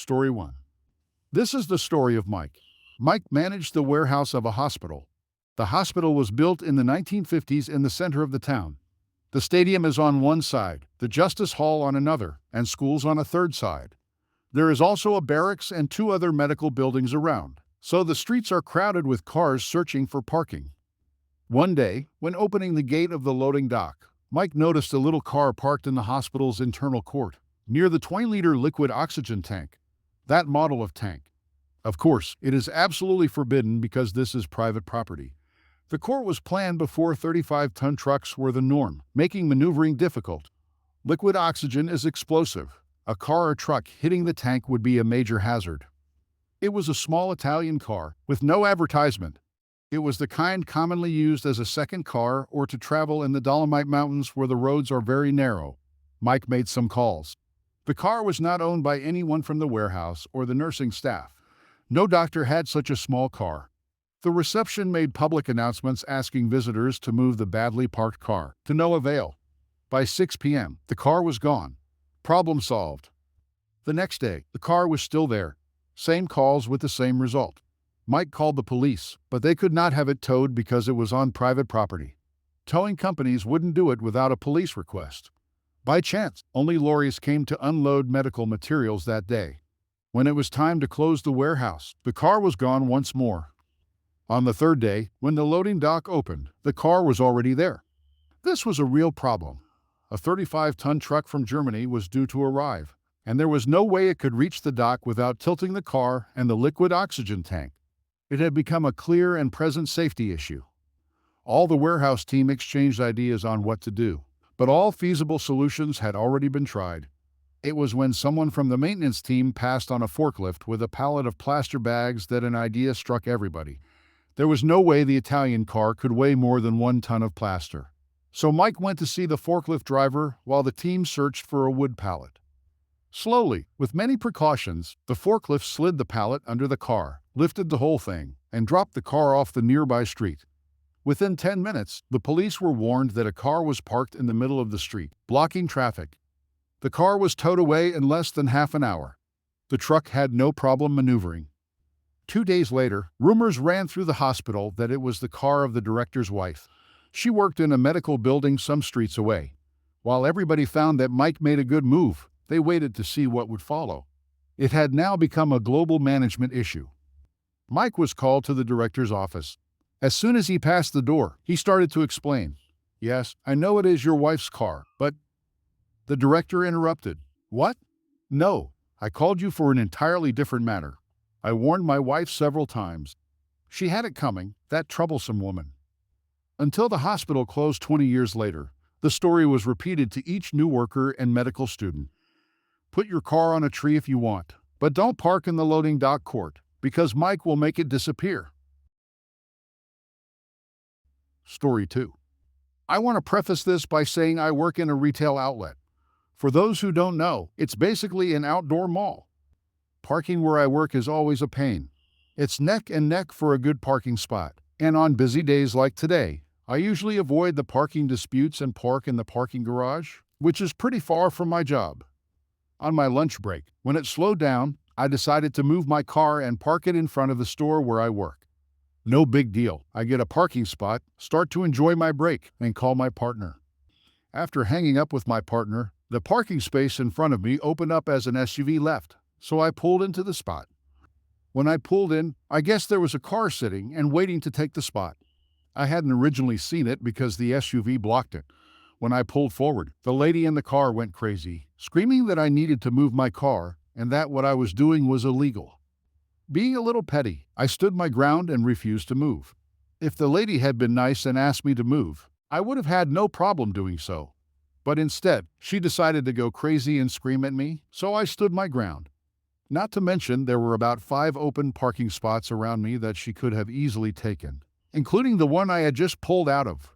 Story 1. This is the story of Mike. Mike managed the warehouse of a hospital. The hospital was built in the 1950s in the center of the town. The stadium is on one side, the Justice Hall on another, and schools on a third side. There is also a barracks and two other medical buildings around, so the streets are crowded with cars searching for parking. One day, when opening the gate of the loading dock, Mike noticed a little car parked in the hospital's internal court, near the 20-liter liquid oxygen tank. That model of tank. Of course, it is absolutely forbidden because this is private property. The court was planned before 35-ton trucks were the norm, making maneuvering difficult. Liquid oxygen is explosive. A car or truck hitting the tank would be a major hazard. It was a small Italian car, with no advertisement. It was the kind commonly used as a second car or to travel in the Dolomite Mountains where the roads are very narrow. Mike made some calls. The car was not owned by anyone from the warehouse or the nursing staff. No doctor had such a small car. The reception made public announcements asking visitors to move the badly parked car, to no avail. By 6 p.m., the car was gone. Problem solved. The next day, the car was still there. Same calls with the same result. Mike called the police, but they could not have it towed because it was on private property. Towing companies wouldn't do it without a police request. By chance, only lorries came to unload medical materials that day. When it was time to close the warehouse, the car was gone once more. On the third day, when the loading dock opened, the car was already there. This was a real problem. A 35-ton truck from Germany was due to arrive, and there was no way it could reach the dock without tilting the car and the liquid oxygen tank. It had become a clear and present safety issue. All the warehouse team exchanged ideas on what to do, but all feasible solutions had already been tried. It was when someone from the maintenance team passed on a forklift with a pallet of plaster bags that an idea struck everybody. There was no way the Italian car could weigh more than 1 ton of plaster. So Mike went to see the forklift driver while the team searched for a wood pallet. Slowly, with many precautions, the forklift slid the pallet under the car, lifted the whole thing, and dropped the car off the nearby street. Within 10 minutes, the police were warned that a car was parked in the middle of the street, blocking traffic. The car was towed away in less than half an hour. The truck had no problem maneuvering. 2 days later, rumors ran through the hospital that it was the car of the director's wife. She worked in a medical building some streets away. While everybody found that Mike made a good move, they waited to see what would follow. It had now become a global management issue. Mike was called to the director's office. As soon as he passed the door, he started to explain. "Yes, I know it is your wife's car, but—" The director interrupted. "What? No, I called you for an entirely different matter. I warned my wife several times. She had it coming, that troublesome woman." Until the hospital closed 20 years later, the story was repeated to each new worker and medical student. Put your car on a tree if you want, but don't park in the loading dock court, because Mike will make it disappear. Story 2. I want to preface this by saying I work in a retail outlet. For those who don't know, it's basically an outdoor mall. Parking where I work is always a pain. It's neck and neck for a good parking spot, and on busy days like today, I usually avoid the parking disputes and park in the parking garage, which is pretty far from my job. On my lunch break, when it slowed down, I decided to move my car and park it in front of the store where I work. No big deal. I get a parking spot, start to enjoy my break, and call my partner. After hanging up with my partner, the parking space in front of me opened up as an SUV left, so I pulled into the spot. When I pulled in, I guess there was a car sitting and waiting to take the spot. I hadn't originally seen it because the SUV blocked it. When I pulled forward, the lady in the car went crazy, screaming that I needed to move my car and that what I was doing was illegal. Being a little petty, I stood my ground and refused to move. If the lady had been nice and asked me to move, I would have had no problem doing so. But instead, she decided to go crazy and scream at me, so I stood my ground. Not to mention there were about 5 open parking spots around me that she could have easily taken, including the one I had just pulled out of.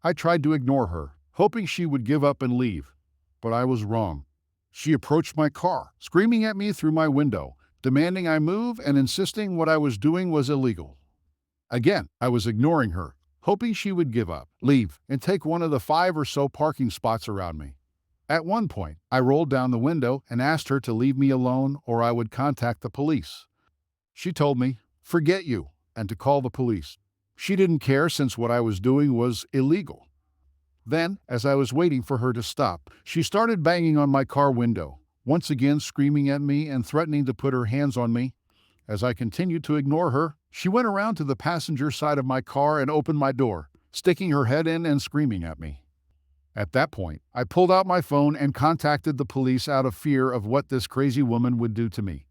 I tried to ignore her, hoping she would give up and leave, but I was wrong. She approached my car, screaming at me through my window, demanding I move and insisting what I was doing was illegal. Again, I was ignoring her, hoping she would give up, leave, and take one of the 5 or so parking spots around me. At one point, I rolled down the window and asked her to leave me alone or I would contact the police. She told me, "Forget you," and to call the police. She didn't care since what I was doing was illegal. Then, as I was waiting for her to stop, she started banging on my car window, once again screaming at me and threatening to put her hands on me. As I continued to ignore her, she went around to the passenger side of my car and opened my door, sticking her head in and screaming at me. At that point, I pulled out my phone and contacted the police out of fear of what this crazy woman would do to me.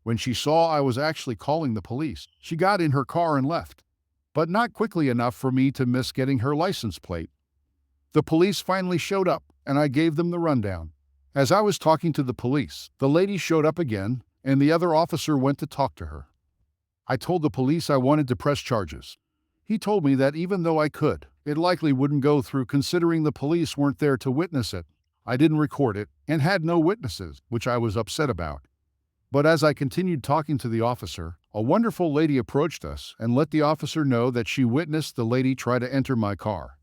When she saw I was actually calling the police, she got in her car and left. But not quickly enough for me to miss getting her license plate. The police finally showed up, and I gave them the rundown. As I was talking to the police, the lady showed up again, and the other officer went to talk to her. I told the police I wanted to press charges. He told me that even though I could, it likely wouldn't go through considering the police weren't there to witness it. I didn't record it, and had no witnesses, which I was upset about. But as I continued talking to the officer, a wonderful lady approached us and let the officer know that she witnessed the lady try to enter my car.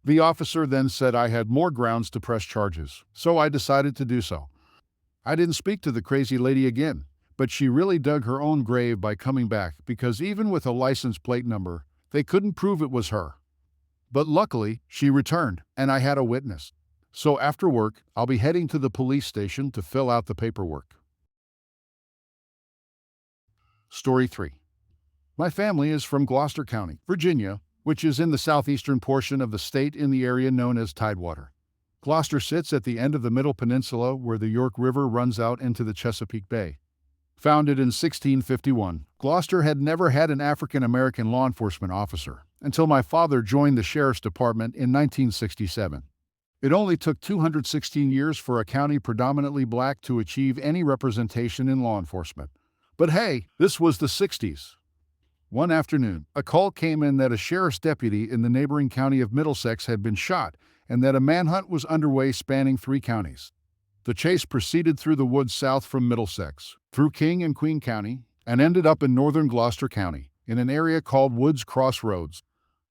The officer then said I had more grounds to press charges, so I decided to do so. I didn't speak to the crazy lady again, but she really dug her own grave by coming back because even with a license plate number, they couldn't prove it was her. But luckily, she returned, and I had a witness. So after work, I'll be heading to the police station to fill out the paperwork. Story 3. My family is from Gloucester County, Virginia, which is in the southeastern portion of the state in the area known as Tidewater. Gloucester sits at the end of the Middle Peninsula where the York River runs out into the Chesapeake Bay. Founded in 1651, Gloucester had never had an African-American law enforcement officer until my father joined the Sheriff's Department in 1967. It only took 216 years for a county predominantly black to achieve any representation in law enforcement. But hey, this was the 60s. One afternoon, a call came in that a sheriff's deputy in the neighboring county of Middlesex had been shot and that a manhunt was underway spanning 3 counties. The chase proceeded through the woods south from Middlesex, through King and Queen County, and ended up in northern Gloucester County, in an area called Woods Cross Roads.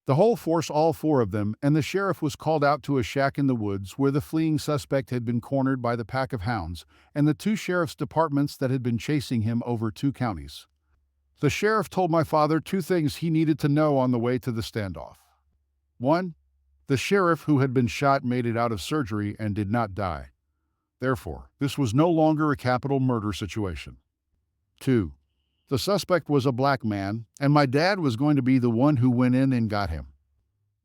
The whole force, all 4 of them, and the sheriff was called out to a shack in the woods where the fleeing suspect had been cornered by the pack of hounds and the 2 sheriff's departments that had been chasing him over 2 counties. The sheriff told my father 2 things he needed to know on the way to the standoff. 1. The sheriff who had been shot made it out of surgery and did not die. Therefore, this was no longer a capital murder situation. 2. The suspect was a black man, and my dad was going to be the one who went in and got him.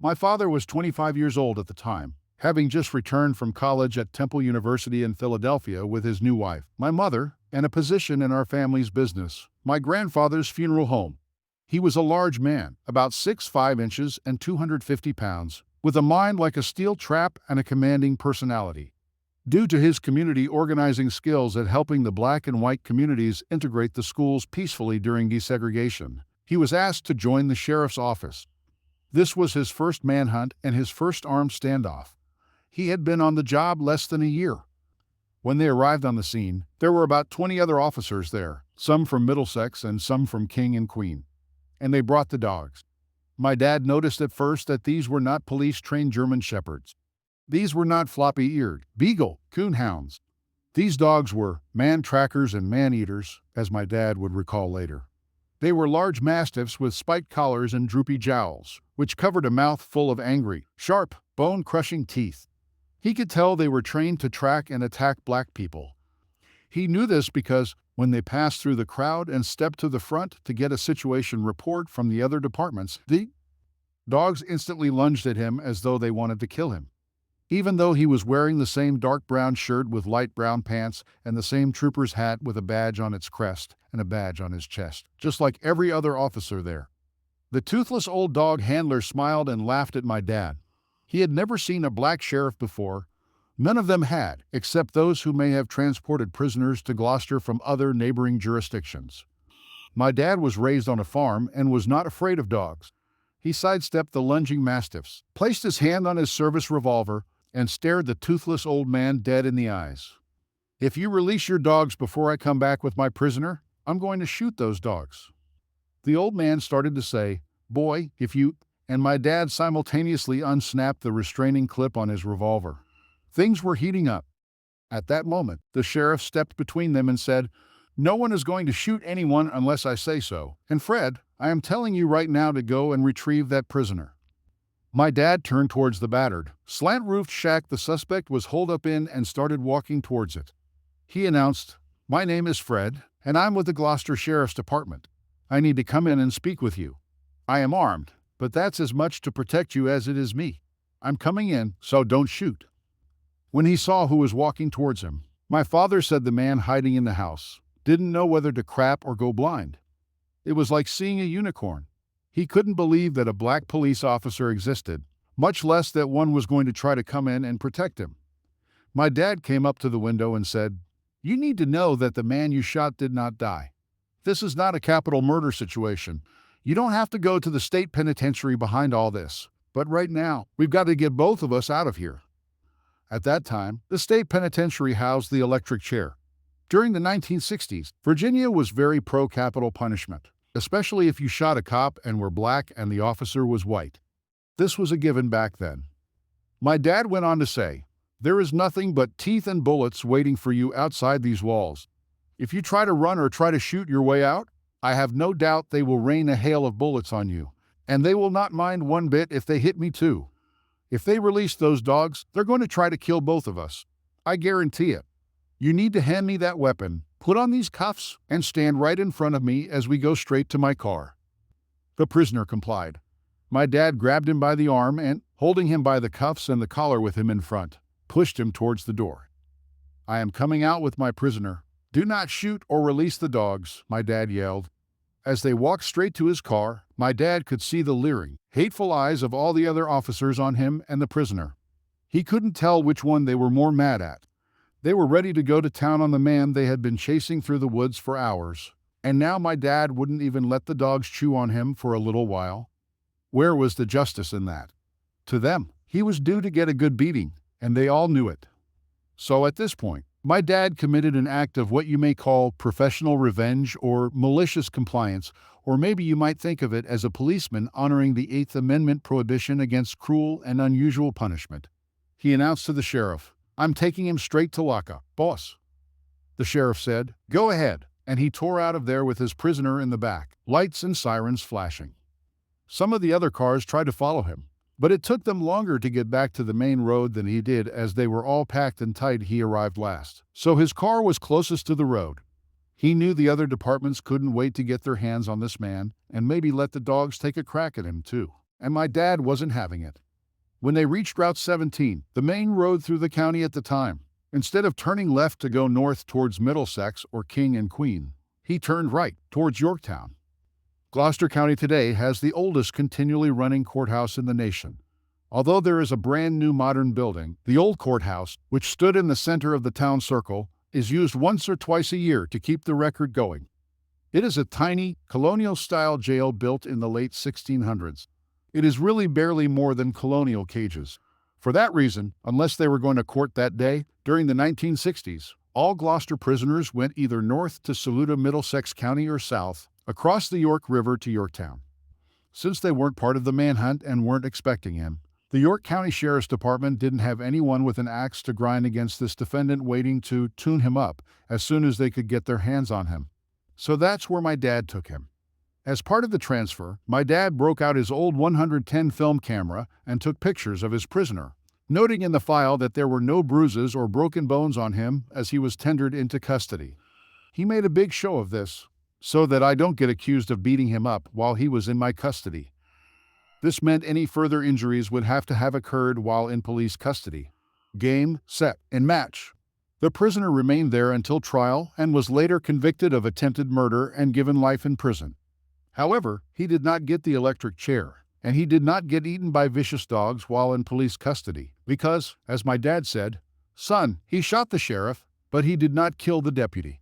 My father was 25 years old at the time, having just returned from college at Temple University in Philadelphia with his new wife, my mother, and a position in our family's business, my grandfather's funeral home. He was a large man, about 6'5" and 250 pounds, with a mind like a steel trap and a commanding personality. Due to his community organizing skills at helping the black and white communities integrate the schools peacefully during desegregation, he was asked to join the sheriff's office. This was his first manhunt and his first armed standoff. He had been on the job less than a year. When they arrived on the scene, there were about 20 other officers there, some from Middlesex and some from King and Queen. And they brought the dogs. My dad noticed at first that these were not police-trained German shepherds. These were not floppy-eared, beagle, coonhounds. These dogs were man-trackers and man-eaters, as my dad would recall later. They were large mastiffs with spiked collars and droopy jowls, which covered a mouth full of angry, sharp, bone-crushing teeth. He could tell they were trained to track and attack black people. He knew this because, when they passed through the crowd and stepped to the front to get a situation report from the other departments, the dogs instantly lunged at him as though they wanted to kill him. Even though he was wearing the same dark brown shirt with light brown pants and the same trooper's hat with a badge on its crest and a badge on his chest, just like every other officer there. The toothless old dog handler smiled and laughed at my dad. He had never seen a black sheriff before. None of them had, except those who may have transported prisoners to Gloucester from other neighboring jurisdictions. My dad was raised on a farm and was not afraid of dogs. He sidestepped the lunging mastiffs, placed his hand on his service revolver, and stared the toothless old man dead in the eyes. "If you release your dogs before I come back with my prisoner, I'm going to shoot those dogs." The old man started to say, "Boy, if you," and my dad simultaneously unsnapped the restraining clip on his revolver. Things were heating up. At that moment, the sheriff stepped between them and said, "No one is going to shoot anyone unless I say so. And Fred, I am telling you right now to go and retrieve that prisoner." My dad turned towards the battered, slant-roofed shack the suspect was holed up in and started walking towards it. He announced, "My name is Fred, and I'm with the Gloucester Sheriff's Department. I need to come in and speak with you. I am armed, but that's as much to protect you as it is me. I'm coming in, so don't shoot." When he saw who was walking towards him, my father said the man hiding in the house didn't know whether to crap or go blind. It was like seeing a unicorn. He couldn't believe that a black police officer existed, much less that one was going to try to come in and protect him. My dad came up to the window and said, "You need to know that the man you shot did not die. This is not a capital murder situation. You don't have to go to the state penitentiary behind all this. But right now, we've got to get both of us out of here." At that time, the state penitentiary housed the electric chair. During the 1960s, Virginia was very pro-capital punishment, especially if you shot a cop and were black and the officer was white. This was a given back then. My dad went on to say, "There is nothing but teeth and bullets waiting for you outside these walls. If you try to run or try to shoot your way out, I have no doubt they will rain a hail of bullets on you, and they will not mind one bit if they hit me too. If they release those dogs, they're going to try to kill both of us. I guarantee it. You need to hand me that weapon, put on these cuffs, and stand right in front of me as we go straight to my car." The prisoner complied. My dad grabbed him by the arm and, holding him by the cuffs and the collar with him in front, pushed him towards the door. "I am coming out with my prisoner. Do not shoot or release the dogs," my dad yelled. As they walked straight to his car, my dad could see the leering, hateful eyes of all the other officers on him and the prisoner. He couldn't tell which one they were more mad at. They were ready to go to town on the man they had been chasing through the woods for hours, and now my dad wouldn't even let the dogs chew on him for a little while. Where was the justice in that? To them, he was due to get a good beating, and they all knew it. So at this point, my dad committed an act of what you may call professional revenge or malicious compliance, or maybe you might think of it as a policeman honoring the Eighth Amendment prohibition against cruel and unusual punishment. He announced to the sheriff, "I'm taking him straight to lockup, boss." The sheriff said, "Go ahead," and he tore out of there with his prisoner in the back, lights and sirens flashing. Some of the other cars tried to follow him, but it took them longer to get back to the main road than he did as they were all packed and tight. He arrived last, so his car was closest to the road. He knew the other departments couldn't wait to get their hands on this man and maybe let the dogs take a crack at him too, and my dad wasn't having it. When they reached Route 17, the main road through the county at the time, instead of turning left to go north towards Middlesex or King and Queen, he turned right towards Yorktown. Gloucester County today has the oldest continually running courthouse in the nation. Although there is a brand new modern building, the old courthouse, which stood in the center of the town circle, is used once or twice a year to keep the record going. It is a tiny, colonial-style jail built in the late 1600s. It is really barely more than colonial cages. For that reason, unless they were going to court that day, during the 1960s, all Gloucester prisoners went either north to Saluda, Middlesex County, or south, across the York River to Yorktown. Since they weren't part of the manhunt and weren't expecting him, the York County Sheriff's Department didn't have anyone with an axe to grind against this defendant waiting to tune him up as soon as they could get their hands on him. So that's where my dad took him. As part of the transfer, my dad broke out his old 110 film camera and took pictures of his prisoner, noting in the file that there were no bruises or broken bones on him as he was tendered into custody. He made a big show of this, so that I don't get accused of beating him up while he was in my custody. This meant any further injuries would have to have occurred while in police custody. Game, set, and match. The prisoner remained there until trial and was later convicted of attempted murder and given life in prison. However, he did not get the electric chair, and he did not get eaten by vicious dogs while in police custody because, as my dad said, "Son, he shot the sheriff, but he did not kill the deputy."